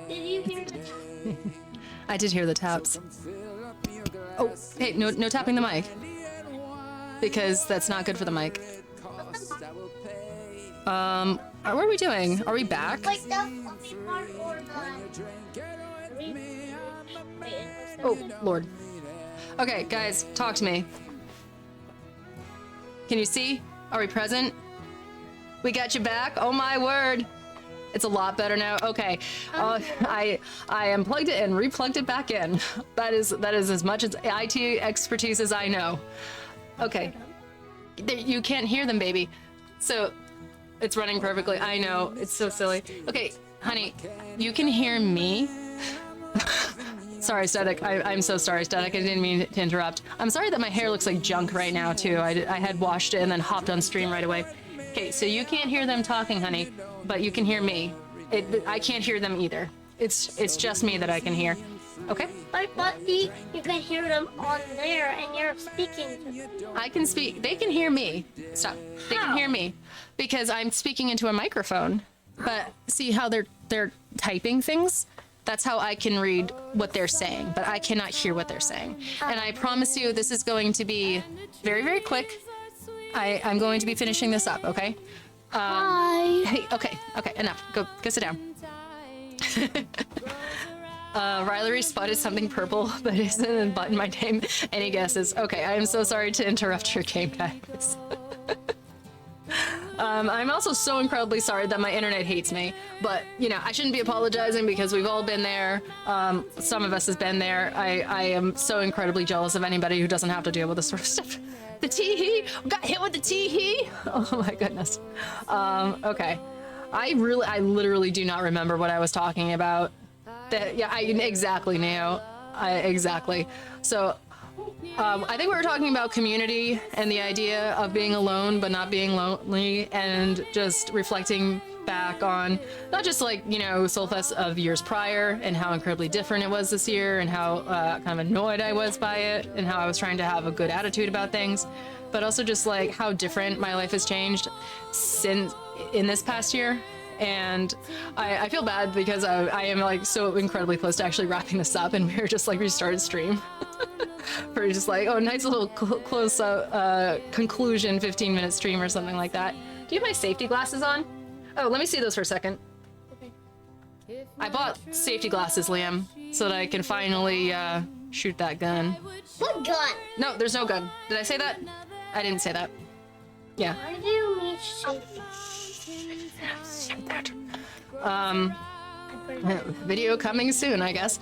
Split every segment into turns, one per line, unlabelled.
Did you hear the
I did hear the taps. Oh, hey, no tapping the mic. Because that's not good for the mic. What are we doing? Are we back?
like the fluffy part or the...
Oh, Lord. Okay, guys, talk to me. Can you see? Are we present? We got you back? Oh my word. It's a lot better now. Okay. I unplugged it and replugged it back in. That is as much as IT expertise as I know. Okay. You can't hear them, baby. So it's running perfectly. I know. It's so silly. Okay, honey, you can hear me. Sorry, Static. I'm so sorry, Static. I didn't mean to interrupt. I'm sorry that my hair looks like junk right now, too. I had washed it and then hopped on stream right away. Okay, so you can't hear them talking, honey, but you can hear me. I can't hear them either. It's just me that I can hear. Okay?
But you can hear them on there and you're speaking to them.
I can speak. They can hear me. Stop. They can hear me because I'm speaking into a microphone. But see how they're typing things? That's how I can read what they're saying, but I cannot hear what they're saying. And I promise you this is going to be very, very quick. I'm going to be finishing this up, okay?
Hi.
Hey, okay, enough. Go sit down. Riley spotted something purple, but isn't button my name. Any guesses? Okay, I am so sorry to interrupt your game, guys. I'm also so incredibly sorry that my internet hates me, but you know, I shouldn't be apologizing because we've all been there. Some of us has been there. I am so incredibly jealous of anybody who doesn't have to deal with this sort of stuff. The tee-hee! Got hit with the tee-hee! Oh my goodness. Okay. I literally do not remember what I was talking about. Exactly, Neo. Exactly. So, I think we were talking about community and the idea of being alone but not being lonely, and just reflecting back on not just like, you know, Soulfest of years prior and how incredibly different it was this year, and how kind of annoyed I was by it, and how I was trying to have a good attitude about things, but also just like how different my life has changed since in this past year. And I feel bad because I am like so incredibly close to actually wrapping this up, and we were just like restarted stream. For just like, oh, nice little close conclusion 15-minute stream or something like that. Do you have my safety glasses on? Oh, let me see those for a second. Okay. I bought safety glasses, Liam, so that I can finally shoot that gun.
What gun?
No, there's no gun. Did I say that? I didn't say that. Yeah.
Why do you need safety?
Video coming soon, I guess.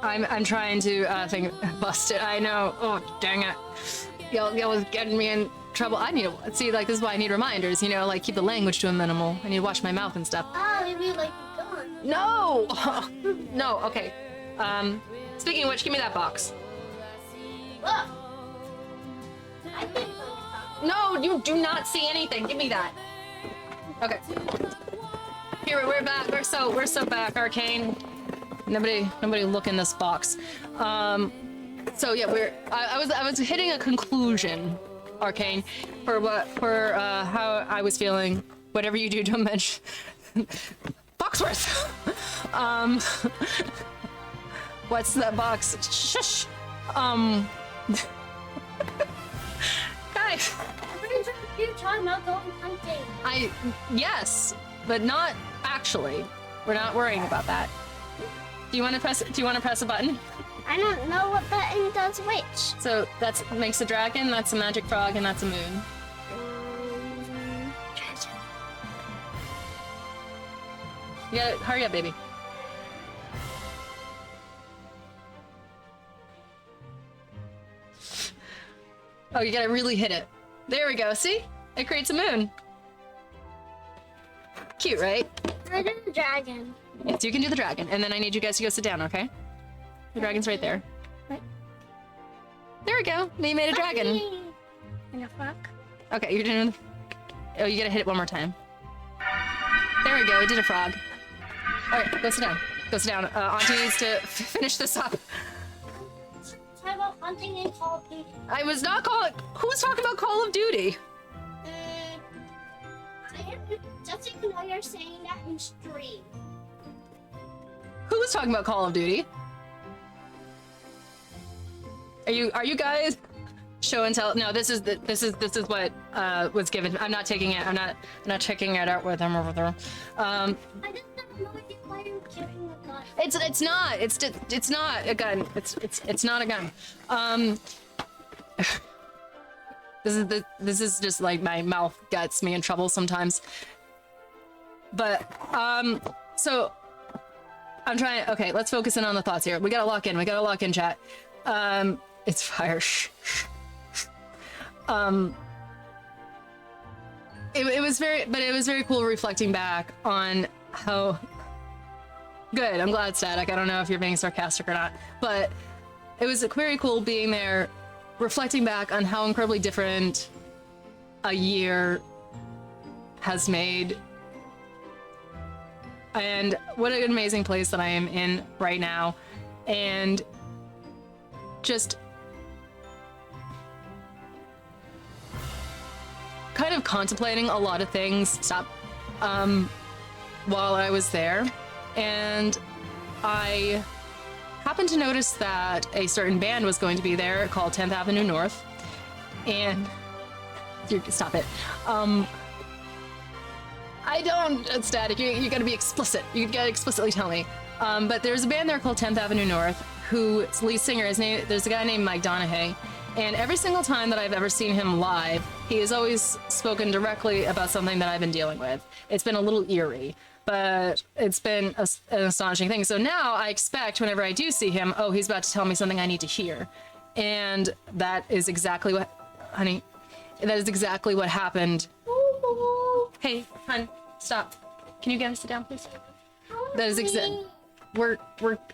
I'm trying to bust it. I know. Oh, dang it. Y'all was getting me in trouble. I need to see, like, this is why I need reminders, you know, like keep the language to a minimal. I need to watch my mouth and stuff.
Oh, maybe like a gun.
No! No, okay. Speaking of which, give me that box.
Look. I think
No, you do not see anything. Give me that. Okay. Here, we're back. We're so back, Arcane. Nobody look in this box. So yeah, I was hitting a conclusion, Arcane, for how I was feeling. Whatever you do, don't mention Foxworth. What's that box? Shush. Guys.
you're talking about going hunting.
Yes, but not actually. We're not worrying about that. Do you want to press a button?
I don't know what button does which.
So that makes a dragon, that's a magic frog, and that's a moon. You gotta hurry up, baby. Oh, you gotta really hit it. There we go, see? It creates a moon. Cute, right?
I did the dragon.
Yes, you can do the dragon, and then I need you guys to go sit down, okay? The dragon's right there.
Right.
There we go. You made a dragon.
And a frog.
Okay, you're doing... Oh, you gotta hit it one more time. There we go, we did a frog. Alright, go sit down. Go sit down. Auntie needs to finish this up.
talking about hunting and Call of Duty.
I was not calling. Who was talking about Call of Duty?
Just ignore you're saying that in stream.
Who was talking about Call of Duty? Are you guys show and tell? No, this is what was given. I'm not taking it. I'm not checking it out with them over there.
I just don't know why you're carrying a gun.
It's not. It's not a gun. It's not a gun. This is just like my mouth gets me in trouble sometimes. But so I'm trying. Okay, let's focus in on the thoughts here. We gotta lock in. We gotta lock in, chat. It's fire. It was very cool reflecting back on how good. I'm glad, Static. I don't know if you're being sarcastic or not, but it was very cool being there, reflecting back on how incredibly different a year has made, and what an amazing place that I am in right now, and just kind of contemplating a lot of things. While I was there, and I happened to notice that a certain band was going to be there called 10th Avenue North, and stop it. I don't, Static, you gotta be explicit. You gotta explicitly tell me. But there's a band there called 10th Avenue North, whose lead singer, there's a guy named Mike Donahue, and every single time that I've ever seen him live, he has always spoken directly about something that I've been dealing with. It's been a little eerie, but it's been an astonishing thing. So now I expect whenever I do see him, oh, he's about to tell me something I need to hear. And that is exactly what, honey, that is exactly what happened. Hey, hon, stop. Can you get us sit down, please? That is we're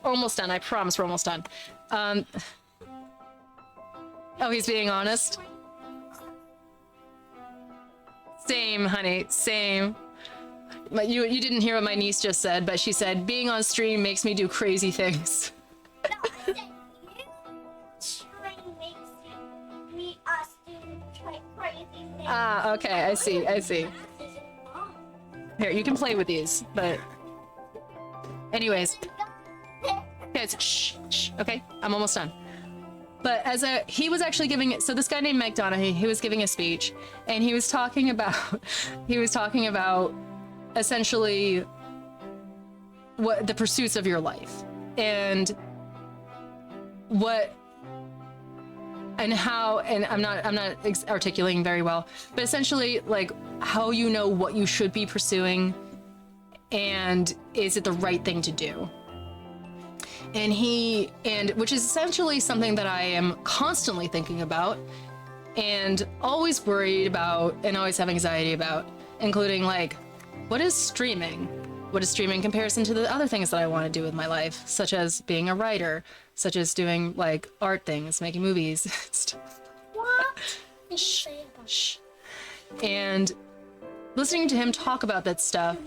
almost done. I promise we're almost done. Oh, he's being honest. Same, honey, same. But you didn't hear what my niece just said, but she said, being on stream makes me do crazy things.
No, I said trying makes me us do crazy things.
Ah, okay, I see. Here, you can play with these, but anyways. Guys, shh, okay? I'm almost done. But he was actually giving it, so this guy named Mike Donahue, he was giving a speech, and he was talking about essentially what the pursuits of your life, and how, and I'm not articulating very well, but essentially like how you know what you should be pursuing, and is it the right thing to do? And which is essentially something that I am constantly thinking about and always worried about and always have anxiety about, including like, what is streaming? What is streaming in comparison to the other things that I want to do with my life, such as being a writer, such as doing like art things, making movies, stuff.
What?
Shh. And listening to him talk about that stuff,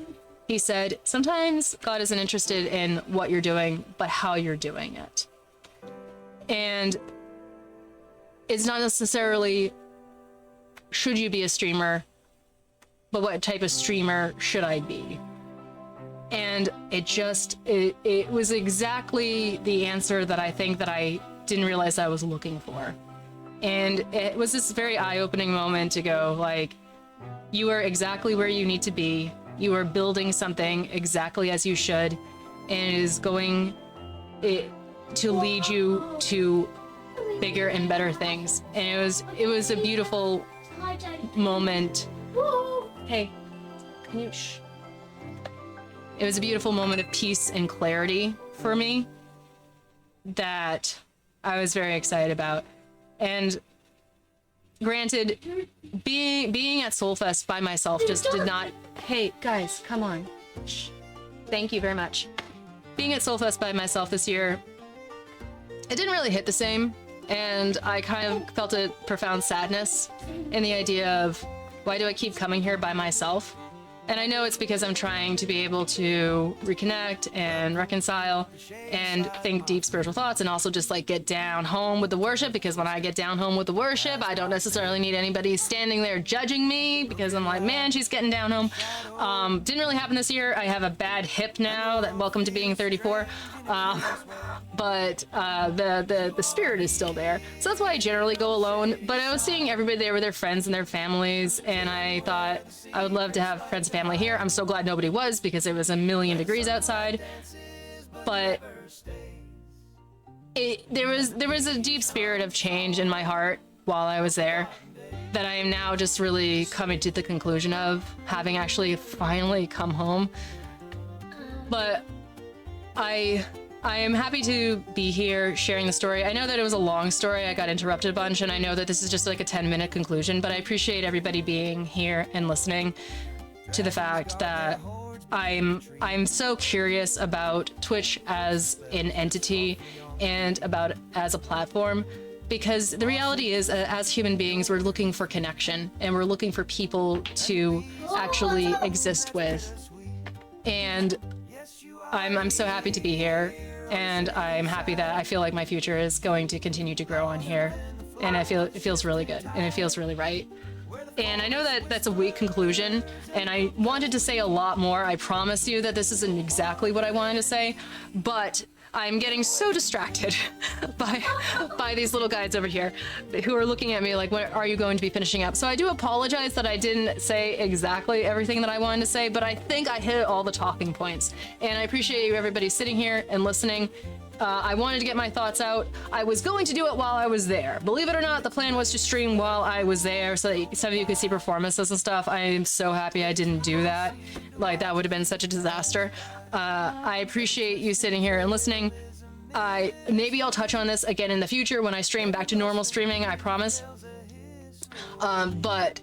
he said, sometimes God isn't interested in what you're doing, but how you're doing it. And it's not necessarily, should you be a streamer, but what type of streamer should I be? And it was exactly the answer that I think that I didn't realize I was looking for. And it was this very eye-opening moment to go like, you are exactly where you need to be. You are building something exactly as you should, and it is going to lead you to bigger and better things. And it was a beautiful moment. Hey, can you shh? It was a beautiful moment of peace and clarity for me that I was very excited about. And granted, being at Soulfest by myself just did not. Hey guys, come on. Shh. Thank you very much. Being at Soulfest by myself this year, it didn't really hit the same, and I kind of felt a profound sadness in the idea of, why do I keep coming here by myself? And I know it's because I'm trying to be able to reconnect and reconcile and think deep spiritual thoughts and also just like get down home with the worship, because when I get down home with the worship, I don't necessarily need anybody standing there judging me because I'm like, man, she's getting down home. Didn't really happen this year. I have a bad hip now. Welcome to being 34. But the spirit is still there. So that's why I generally go alone. But I was seeing everybody there with their friends and their families, and I thought I would love to have friends and family here. I'm so glad nobody was, because it was a million degrees outside. But there was a deep spirit of change in my heart while I was there that I am now just really coming to the conclusion of, having actually finally come home. But I am happy to be here sharing the story. I know that it was a long story. I got interrupted a bunch, and I know that this is just like a 10-minute conclusion, but I appreciate everybody being here and listening to the fact that I'm so curious about Twitch as an entity and about as a platform, because the reality is, as human beings, we're looking for connection, and we're looking for people to actually exist with. And I'm so happy to be here, and I'm happy that I feel like my future is going to continue to grow on here, and it feels really good, and it feels really right. And I know that that's a weak conclusion, and I wanted to say a lot more. I promise you that this isn't exactly what I wanted to say, but I'm getting so distracted by these little guys over here who are looking at me like, when are you going to be finishing up? So I do apologize that I didn't say exactly everything that I wanted to say, but I think I hit all the talking points. And I appreciate you, everybody, sitting here and listening. I wanted to get my thoughts out. I was going to do it while I was there. Believe it or not, the plan was to stream while I was there so that some of you could see performances and stuff. I am so happy I didn't do that. Like, that would have been such a disaster. I appreciate you sitting here and listening. Maybe I'll touch on this again in the future when I stream back to normal streaming, I promise. But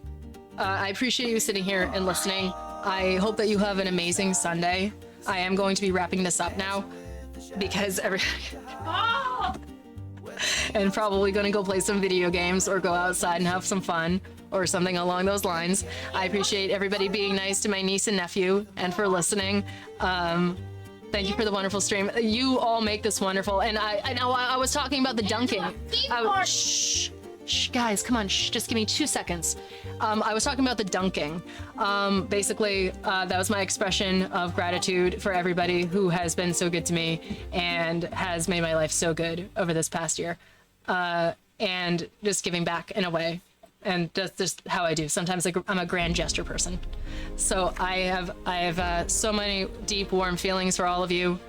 I appreciate you sitting here and listening. I hope that you have an amazing Sunday. I am going to be wrapping this up now, because and probably gonna go play some video games or go outside and have some fun or something along those lines. I appreciate everybody being nice to my niece and nephew and for listening. Thank you for the wonderful stream. You all make this wonderful. And I was talking about the dunking. Shh, guys, come on, just give me 2 seconds. I was talking about the dunking. Basically, that was my expression of gratitude for everybody who has been so good to me and has made my life so good over this past year. And just giving back in a way. And that's just how I do. Sometimes I'm a grand gesture person. So I have so many deep, warm feelings for all of you.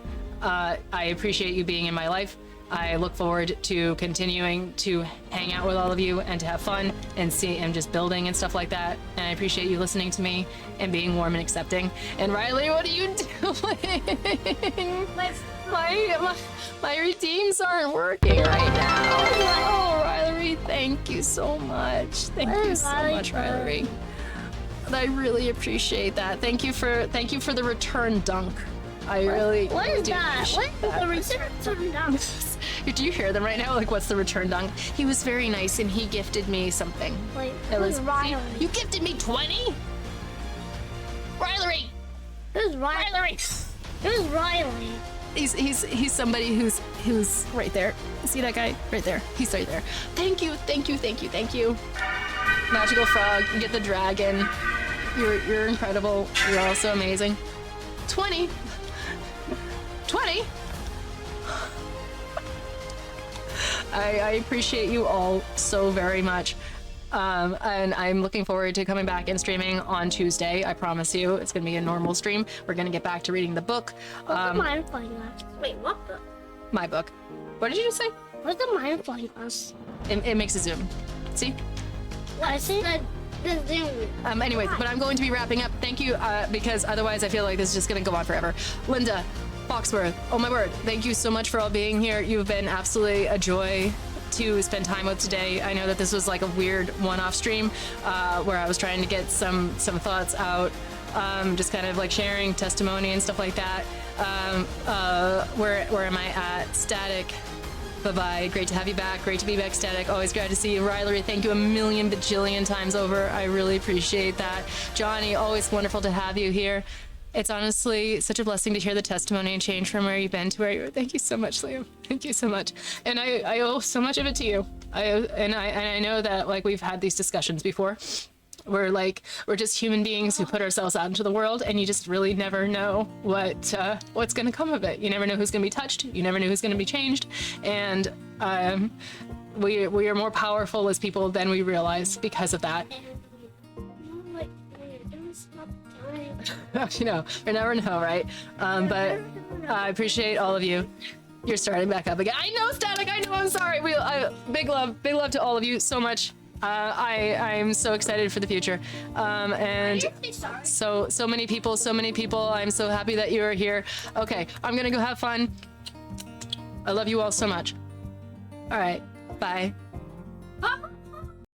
I appreciate you being in my life. I look forward to continuing to hang out with all of you and to have fun and just building and stuff like that. And I appreciate you listening to me and being warm and accepting. And Riley, what are you doing? My redeems aren't working right now. Oh, Riley, thank you so much. Thank you so much, Riley. I really appreciate that. Thank you for the return dunk. I really
What is
do
that? What is
appreciate
the return dunk?
Do you hear them right now? Like, what's the return dunk? He was very nice and he gifted me something.
Wait,
It
who's
was
Riley?
You gifted me 20? Riley!
Who's Riley? Who's Riley?
He's somebody who's right there. See that guy right there? He's right there. Thank you. Magical frog, you get the dragon. You're incredible. You're also amazing. 20. I appreciate you all so very much. And I'm looking forward to coming back and streaming on Tuesday. I promise you, it's gonna be a normal stream. We're gonna get back to reading the book.
What's the mind flying us? Wait, what book?
My book. What did you just say?
What's the mind flying us?
It makes a zoom. See?
I see the zoom.
Anyways, but I'm going to be wrapping up. Thank you, because otherwise I feel like this is just gonna go on forever. Linda, Foxworth, oh my word, thank you so much for all being here. You've been absolutely a joy to spend time with today. I know that this was like a weird one-off stream where I was trying to get some thoughts out, just kind of like sharing testimony and stuff like that. Where am I at? Static. Bye-bye. Great to have you back. Great to be back, Static. Always glad to see you. Riley, thank you a million bajillion times over. I really appreciate that. Johnny, always wonderful to have you here. It's honestly such a blessing to hear the testimony and change from where you've been to where you are. Thank you so much, Liam. Thank you so much. And I owe so much of it to you. I know that like we've had these discussions before. We're just human beings who put ourselves out into the world, and you just really never know what's going to come of it. You never know who's going to be touched. You never know who's going to be changed, and we are more powerful as people than we realize because of that. You know, you never know, right? But I appreciate all of you. You're starting back up again. I know, Static. I know. I'm sorry. Big love to all of you so much. I'm so excited for the future, and so many people. I'm so happy that you are here. Okay, I'm gonna go have fun. I love you all so much. All right, bye.